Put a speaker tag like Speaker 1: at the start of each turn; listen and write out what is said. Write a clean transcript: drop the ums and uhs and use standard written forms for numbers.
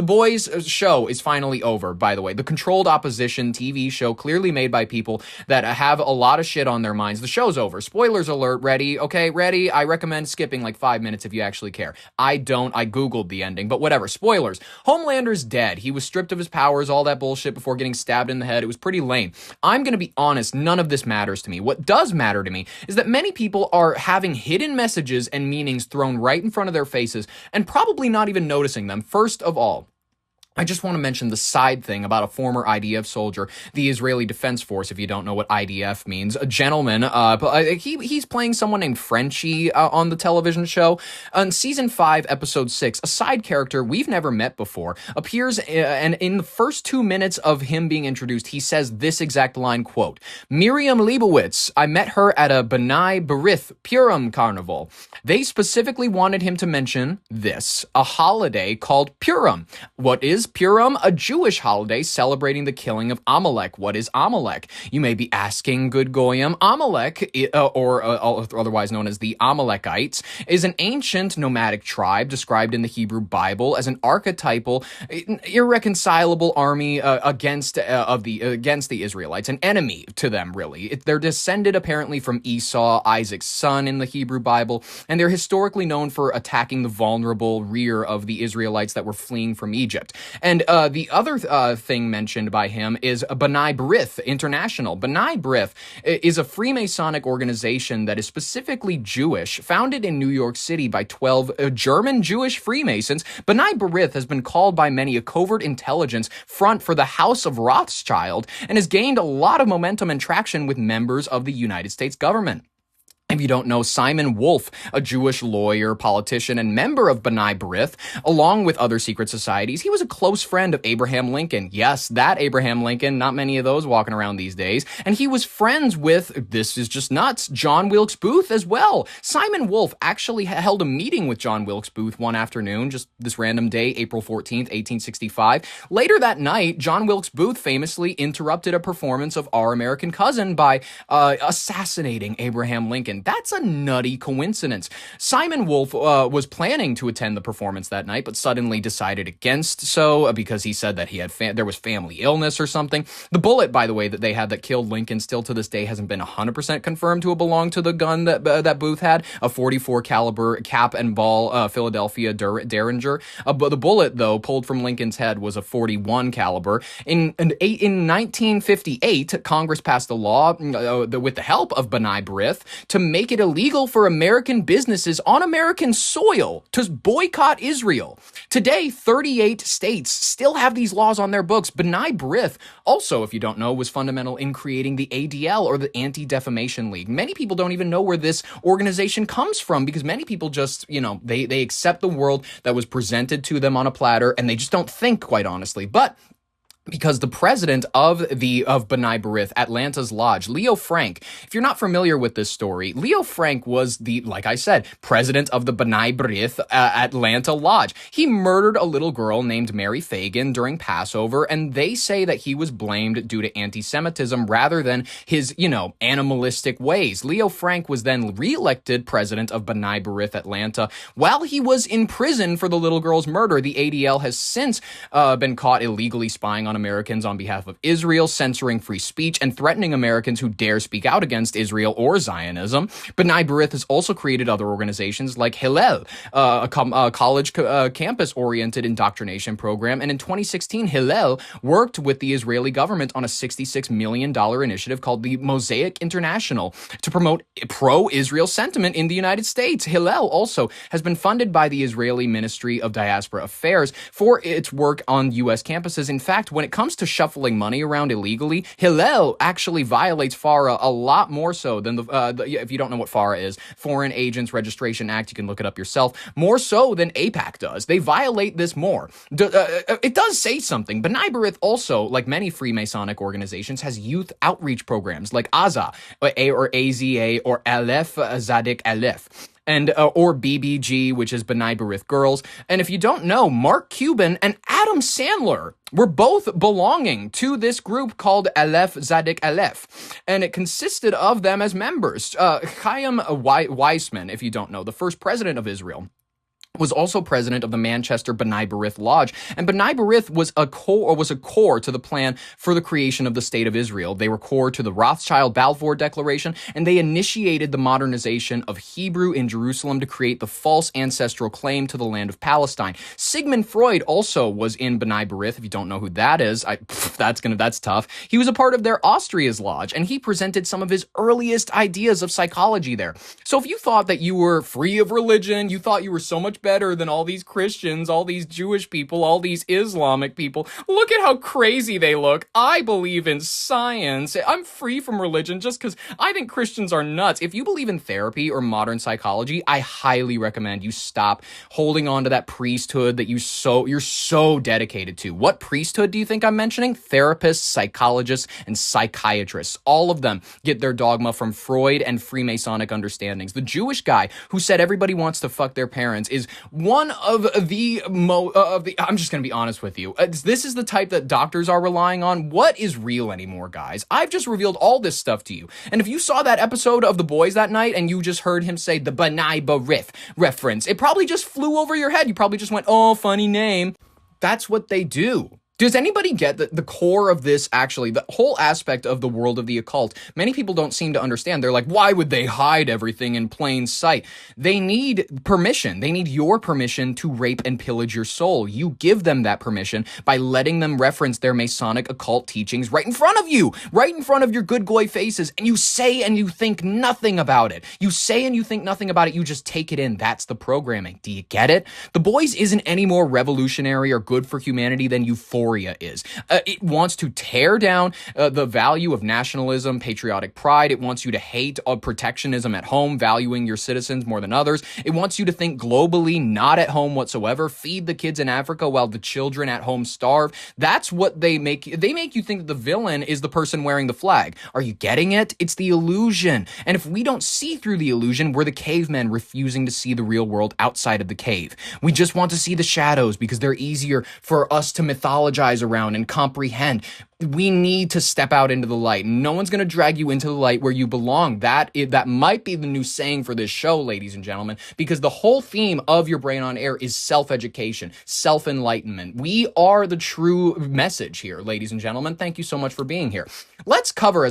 Speaker 1: The Boys show is finally over, by the way. The controlled opposition TV show clearly made by people that have a lot of shit on their minds. The show's over. Spoilers alert. Ready? Okay, ready? I recommend skipping like 5 minutes if you actually care. I don't. I Googled the ending, but whatever. Spoilers. Homelander's dead. He was stripped of his powers, all that bullshit before getting stabbed in the head. It was pretty lame. I'm going to be honest. None of this matters to me. What does matter to me is that many people are having hidden messages and meanings thrown right in front of their faces and probably not even noticing them. First of all, I just want to mention the side thing about a former IDF soldier, the Israeli Defense Force, if you don't know what IDF means. A gentleman, he's playing someone named Frenchie on the television show. On Season 5, Episode 6, a side character we've never met before appears, and in the first 2 minutes of him being introduced, he says this exact line, quote, "Miriam Leibowitz, I met her at a B'nai B'rith Purim carnival. They specifically wanted him to mention this, a holiday called Purim. What is Purim? A Jewish holiday celebrating the killing of Amalek. What is Amalek? You may be asking, good Goyim. Amalek, or otherwise known as the Amalekites, is an ancient nomadic tribe described in the Hebrew Bible as an archetypal, irreconcilable army against the Israelites, an enemy to them, really. They're descended apparently from Esau, Isaac's son in the Hebrew Bible, and they're historically known for attacking the vulnerable rear of the Israelites that were fleeing from Egypt. And the other thing mentioned by him is B'nai B'rith International. B'nai B'rith is a Freemasonic organization that is specifically Jewish, founded in New York City by 12 German Jewish Freemasons. B'nai B'rith has been called by many a covert intelligence front for the House of Rothschild and has gained a lot of momentum and traction with members of the United States government. If you don't know, Simon Wolf, a Jewish lawyer, politician, and member of B'nai B'rith, along with other secret societies, he was a close friend of Abraham Lincoln. Yes, that Abraham Lincoln, not many of those walking around these days. And he was friends with, this is just nuts, John Wilkes Booth as well. Simon Wolf actually held a meeting with John Wilkes Booth one afternoon, just this random day, April 14th, 1865. Later that night, John Wilkes Booth famously interrupted a performance of Our American Cousin by assassinating Abraham Lincoln. That's a nutty coincidence. Simon Wolf was planning to attend the performance that night, but suddenly decided against so because he said that he had there was family illness or something. The bullet, by the way, that they had that killed Lincoln still to this day hasn't been 100% confirmed to have belonged to the gun that Booth had, a 44 caliber cap and ball Philadelphia Derringer. But the bullet, though, pulled from Lincoln's head was a 41 caliber. In 1958, Congress passed a law with the help of B'nai B'rith to make it illegal for American businesses on American soil to boycott Israel. Today, 38 states still have these laws on their books. B'nai B'rith, also, if you don't know, was fundamental in creating the ADL, or the Anti-Defamation League. Many people don't even know where this organization comes from because many people just, they accept the world that was presented to them on a platter and they just don't think, quite honestly. But because the president of B'nai B'rith, Atlanta's Lodge, Leo Frank, if you're not familiar with this story, Leo Frank was like I said, president of the B'nai B'rith Atlanta Lodge. He murdered a little girl named Mary Fagan during Passover, and they say that he was blamed due to anti-Semitism rather than his, animalistic ways. Leo Frank was then re-elected president of B'nai B'rith Atlanta while he was in prison for the little girl's murder. The ADL has since been caught illegally spying on Americans on behalf of Israel, censoring free speech, and threatening Americans who dare speak out against Israel or Zionism. B'nai B'rith has also created other organizations like Hillel, a college campus-oriented indoctrination program, and in 2016, Hillel worked with the Israeli government on a $66 million initiative called the Mosaic International to promote pro-Israel sentiment in the United States. Hillel also has been funded by the Israeli Ministry of Diaspora Affairs for its work on U.S. campuses. In fact, when it comes to shuffling money around illegally, Hillel actually violates FARA a lot more so than if you don't know what FARA is, Foreign Agents Registration Act, you can look it up yourself, more so than AIPAC does. They violate this more. It does say something. B'nai B'rith also, like many Freemasonic organizations, has youth outreach programs like AZA, or AZA, or Aleph Zadik Aleph. And or BBG, which is B'nai B'rith Girls. And if you don't know, Mark Cuban and Adam Sandler were both belonging to this group called Aleph Zadik Aleph. And it consisted of them as members. Chaim Weizmann, if you don't know, the first president of Israel, was also president of the Manchester B'nai B'rith Lodge. And B'nai B'rith was a core to the plan for the creation of the State of Israel. They were core to the Rothschild-Balfour Declaration, and they initiated the modernization of Hebrew in Jerusalem to create the false ancestral claim to the land of Palestine. Sigmund Freud also was in B'nai B'rith. If you don't know who that is, that's tough. He was a part of their Austria's lodge, and he presented some of his earliest ideas of psychology there. So if you thought that you were free of religion, you thought you were so much better than all these Christians, all these Jewish people, all these Islamic people. Look at how crazy they look. I believe in science. I'm free from religion just because I think Christians are nuts. If you believe in therapy or modern psychology, I highly recommend you stop holding on to that priesthood that you're so dedicated to. What priesthood do you think I'm mentioning? Therapists, psychologists, and psychiatrists. All of them get their dogma from Freud and Freemasonic understandings. The Jewish guy who said everybody wants to fuck their parents is one of the I'm just going to be honest with you. This is the type that doctors are relying on. What is real anymore, guys? I've just revealed all this stuff to you. And if you saw that episode of The Boys that night and you just heard him say the B'nai B'rith reference, it probably just flew over your head. You probably just went, oh, funny name. That's what they do. Does anybody get the core of this, actually, the whole aspect of the world of the occult? Many people don't seem to understand. They're like, why would they hide everything in plain sight? They need permission. They need your permission to rape and pillage your soul. You give them that permission by letting them reference their Masonic occult teachings right in front of you, right in front of your good goy faces, and you say and you think nothing about it. You say and you think nothing about it. You just take it in. That's the programming. Do you get it? The Boys isn't any more revolutionary or good for humanity than Euphoria is. It wants to tear down the value of nationalism, patriotic pride. It wants you to hate protectionism at home, valuing your citizens more than others. It wants you to think globally, not at home whatsoever. Feed the kids in Africa while the children at home starve. That's what they make. They make you think that the villain is the person wearing the flag. Are you getting it? It's the illusion. And if we don't see through the illusion, we're the cavemen refusing to see the real world outside of the cave. We just want to see the shadows because they're easier for us to mythologize around and comprehend. We need to step out into the light. No one's going to drag you into the light where you belong. That might be the new saying for this show, ladies and gentlemen, because the whole theme of Your Brain on Air is self-education, self-enlightenment. We are the true message here, ladies and gentlemen. Thank you so much for being here. Let's cover, as